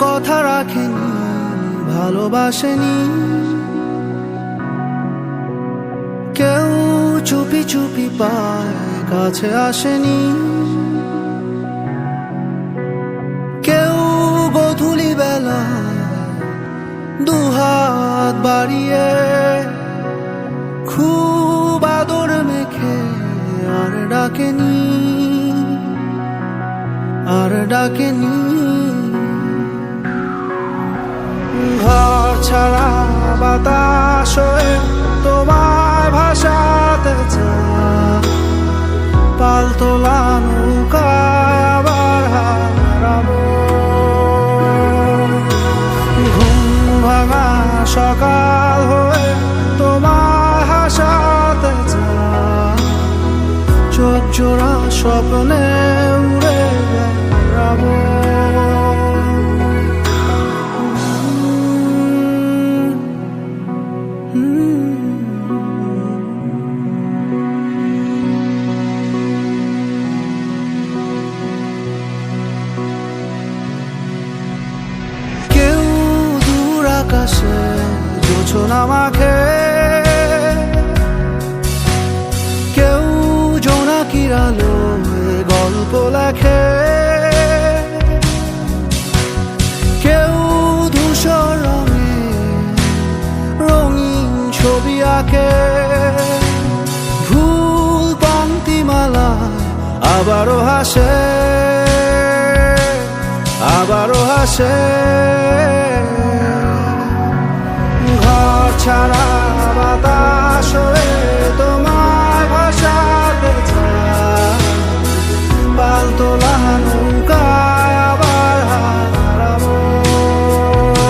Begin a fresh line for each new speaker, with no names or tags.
কথা রাখেনি, ভালোবাসেনি। কেউ চুপি চুপি পায় কাছে আসেনি। কেউ গোধূলি বেলা দুহাত বাড়িয়ে খুব আদর মেখে আর ডাকেনি, আর ডাকেনি। ঘর ছাড়া বাতাস হয়ে তোমায় ভাসাতে চায়, পালতোলা নৌকায় আবার হারাবো। ঘুম ভাঙা সকাল হয়ে তোমায় হাসাতে চায়, চোখ জোড়া স্বপ্নে উড়ে বেড়াবো। কেউ দূর আকাশে জোছনা মাখে, কেউ জোনাকির আলোয় গল্প লেখে, কেউ ধূসর রঙে রঙিন ছবি আঁকে। ভুল পংক্তিমালায় আবারও হাসে, আবারও হাসে। ঘর ছাড়া বাতাস হয়ে